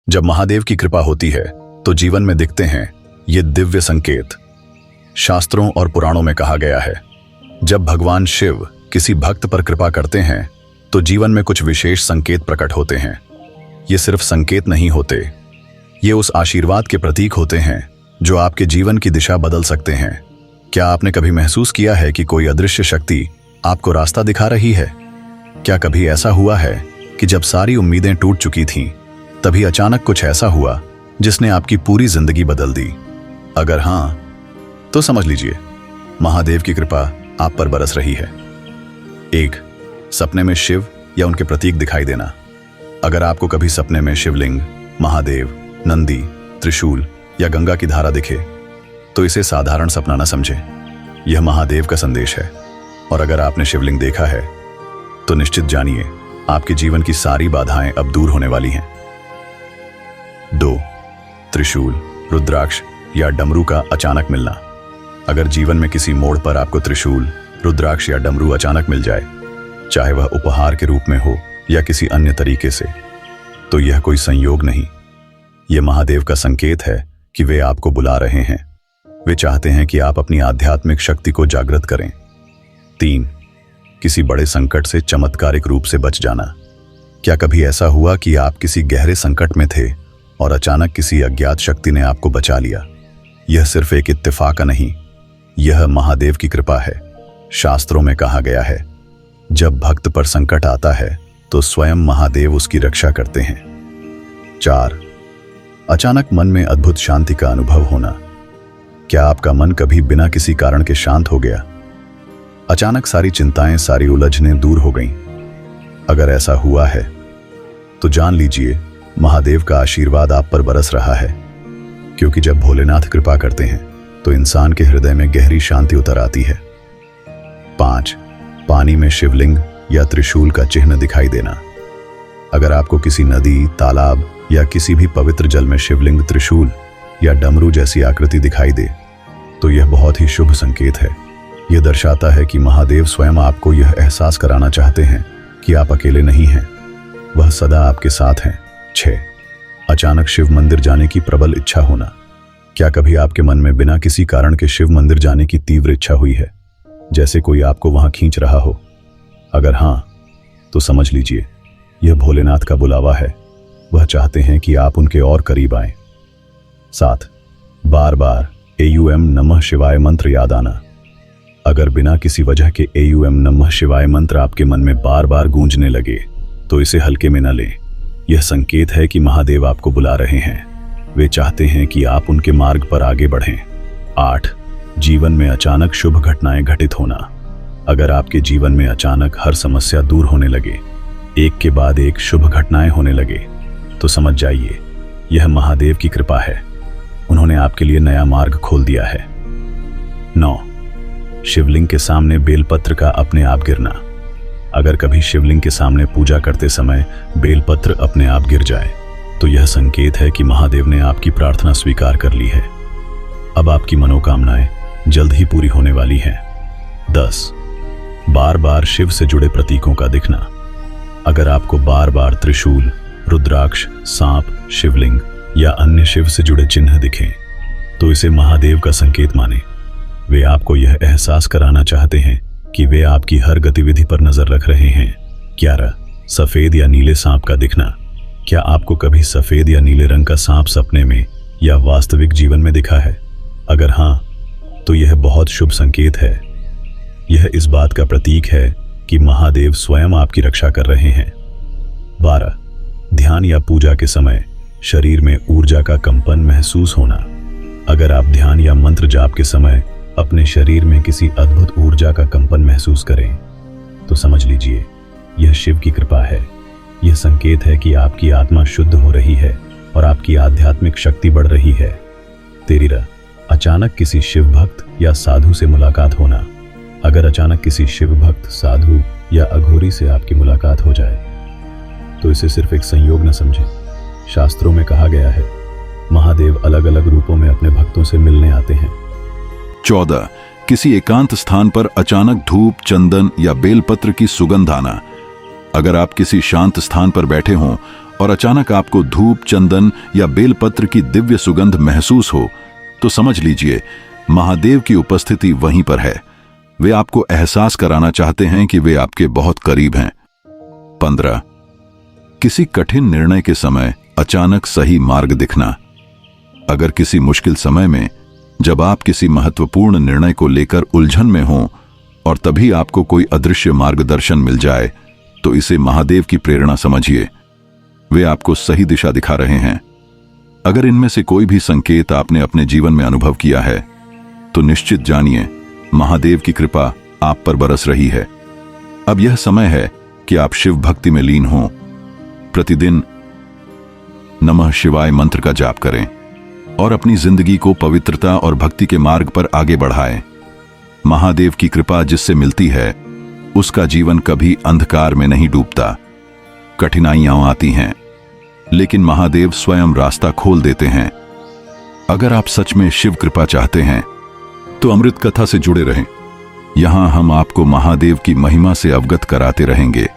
जब महादेव की कृपा होती है तो जीवन में दिखते हैं ये दिव्य संकेत। शास्त्रों और पुराणों में कहा गया है, जब भगवान शिव किसी भक्त पर कृपा करते हैं तो जीवन में कुछ विशेष संकेत प्रकट होते हैं। ये सिर्फ संकेत नहीं होते, ये उस आशीर्वाद के प्रतीक होते हैं जो आपके जीवन की दिशा बदल सकते हैं। क्या आपने कभी महसूस किया है कि कोई अदृश्य शक्ति आपको रास्ता दिखा रही है? क्या कभी ऐसा हुआ है कि जब सारी उम्मीदें टूट चुकी थीं, तभी अचानक कुछ ऐसा हुआ जिसने आपकी पूरी जिंदगी बदल दी? अगर हां, तो समझ लीजिए महादेव की कृपा आप पर बरस रही है। 1. सपने में शिव या उनके प्रतीक दिखाई देना। अगर आपको कभी सपने में शिवलिंग, महादेव, नंदी, त्रिशूल या गंगा की धारा दिखे तो इसे साधारण सपना न समझें, यह महादेव का संदेश है। और अगर आपने शिवलिंग देखा है तो निश्चित जानिए आपके जीवन की सारी बाधाएं अब दूर होने वाली हैं। 2. त्रिशूल, रुद्राक्ष या डमरू का अचानक मिलना। अगर जीवन में किसी मोड़ पर आपको त्रिशूल, रुद्राक्ष या डमरू अचानक मिल जाए, चाहे वह उपहार के रूप में हो या किसी अन्य तरीके से, तो यह कोई संयोग नहीं, यह महादेव का संकेत है कि वे आपको बुला रहे हैं। वे चाहते हैं कि आप अपनी आध्यात्मिक शक्ति को जागृत करें। 3. किसी बड़े संकट से चमत्कारिक रूप से बच जाना। क्या कभी ऐसा हुआ कि आप किसी गहरे संकट में थे और अचानक किसी अज्ञात शक्ति ने आपको बचा लिया? यह सिर्फ एक इत्तेफाक नहीं, यह महादेव की कृपा है। शास्त्रों में कहा गया है, जब भक्त पर संकट आता है तो स्वयं महादेव उसकी रक्षा करते हैं। 4. अचानक मन में अद्भुत शांति का अनुभव होना। क्या आपका मन कभी बिना किसी कारण के शांत हो गया? अचानक सारी चिंताएं, सारी उलझनें दूर हो गईं? अगर ऐसा हुआ है तो जान लीजिए महादेव का आशीर्वाद आप पर बरस रहा है, क्योंकि जब भोलेनाथ कृपा करते हैं तो इंसान के हृदय में गहरी शांति उतर आती है। 5. पानी में शिवलिंग या त्रिशूल का चिन्ह दिखाई देना। अगर आपको किसी नदी, तालाब या किसी भी पवित्र जल में शिवलिंग, त्रिशूल या डमरू जैसी आकृति दिखाई दे तो यह बहुत ही शुभ संकेत है। यह दर्शाता है कि महादेव स्वयं आपको यह एहसास कराना चाहते हैं कि आप अकेले नहीं हैं, वह सदा आपके साथ हैं। 6. अचानक शिव मंदिर जाने की प्रबल इच्छा होना। क्या कभी आपके मन में बिना किसी कारण के शिव मंदिर जाने की तीव्र इच्छा हुई है, जैसे कोई आपको वहां खींच रहा हो? अगर हां, तो समझ लीजिए यह भोलेनाथ का बुलावा है। वह चाहते हैं कि आप उनके और करीब आएं। 7. बार बार AUM नमः शिवाय मंत्र याद आना। अगर बिना किसी वजह के AUM नमः शिवाय मंत्र आपके मन में बार बार गूंजने लगे तो इसे हल्के में न लें। यह संकेत है कि महादेव आपको बुला रहे हैं, वे चाहते हैं कि आप उनके मार्ग पर आगे बढ़ें। 8. जीवन में अचानक शुभ घटनाएं घटित होना। अगर आपके जीवन में अचानक हर समस्या दूर होने लगे, एक के बाद एक शुभ घटनाएं होने लगे, तो समझ जाइए यह महादेव की कृपा है। उन्होंने आपके लिए नया मार्ग खोल दिया है। 9. शिवलिंग के सामने बेलपत्र का अपने आप गिरना। अगर कभी शिवलिंग के सामने पूजा करते समय बेलपत्र अपने आप गिर जाए तो यह संकेत है कि महादेव ने आपकी प्रार्थना स्वीकार कर ली है। अब आपकी मनोकामनाएं जल्द ही पूरी होने वाली हैं। 10. बार बार शिव से जुड़े प्रतीकों का दिखना। अगर आपको बार बार त्रिशूल, रुद्राक्ष, सांप, शिवलिंग या अन्य शिव से जुड़े चिन्ह दिखें तो इसे महादेव का संकेत माने। वे आपको यह एहसास कराना चाहते हैं कि वे आपकी हर गतिविधि पर नजर रख रहे हैं। 11. सफेद या नीले सांप का दिखना। क्या आपको कभी सफेद या नीले रंग का सांप सपने में या वास्तविक जीवन में दिखा है? अगर हां, तो यह बहुत शुभ संकेत है। यह इस बात का प्रतीक है कि महादेव स्वयं आपकी रक्षा कर रहे हैं। 12. ध्यान या पूजा के समय शरीर में ऊर्जा का कंपन महसूस होना। अगर आप ध्यान या मंत्र जाप के समय अपने शरीर में किसी अद्भुत ऊर्जा का कंपन महसूस करें तो समझ लीजिए यह शिव की कृपा है। यह संकेत है कि आपकी आत्मा शुद्ध हो रही है और आपकी आध्यात्मिक शक्ति बढ़ रही है। 13. अचानक किसी शिव भक्त या साधु से मुलाकात होना। अगर अचानक किसी शिव भक्त, साधु या अघोरी से आपकी मुलाकात हो जाए तो इसे सिर्फ एक संयोग न समझें। शास्त्रों में कहा गया है, महादेव अलग अलग रूपों में अपने भक्तों से मिलने आते हैं। 14. किसी एकांत स्थान पर अचानक धूप, चंदन या बेलपत्र की सुगंध आना। अगर आप किसी शांत स्थान पर बैठे हों और अचानक आपको धूप, चंदन या बेलपत्र की दिव्य सुगंध महसूस हो, तो समझ लीजिए महादेव की उपस्थिति वहीं पर है। वे आपको एहसास कराना चाहते हैं कि वे आपके बहुत करीब हैं। 15. किसी कठिन निर्णय के समय अचानक सही मार्ग दिखना। अगर किसी मुश्किल समय में जब आप किसी महत्वपूर्ण निर्णय को लेकर उलझन में हों और तभी आपको कोई अदृश्य मार्गदर्शन मिल जाए, तो इसे महादेव की प्रेरणा समझिए। वे आपको सही दिशा दिखा रहे हैं। अगर इनमें से कोई भी संकेत आपने अपने जीवन में अनुभव किया है, तो निश्चित जानिए महादेव की कृपा आप पर बरस रही है। अब यह समय है कि आप शिव भक्ति में लीन हों। प्रतिदिन नमः शिवाय मंत्र का जाप करें और अपनी जिंदगी को पवित्रता और भक्ति के मार्ग पर आगे बढ़ाएं। महादेव की कृपा जिससे मिलती है, उसका जीवन कभी अंधकार में नहीं डूबता। कठिनाइयां आती हैं, लेकिन महादेव स्वयं रास्ता खोल देते हैं। अगर आप सच में शिव कृपा चाहते हैं, तो अमृत कथा से जुड़े रहें। यहां हम आपको महादेव की महिमा से अवगत कराते रहेंगे।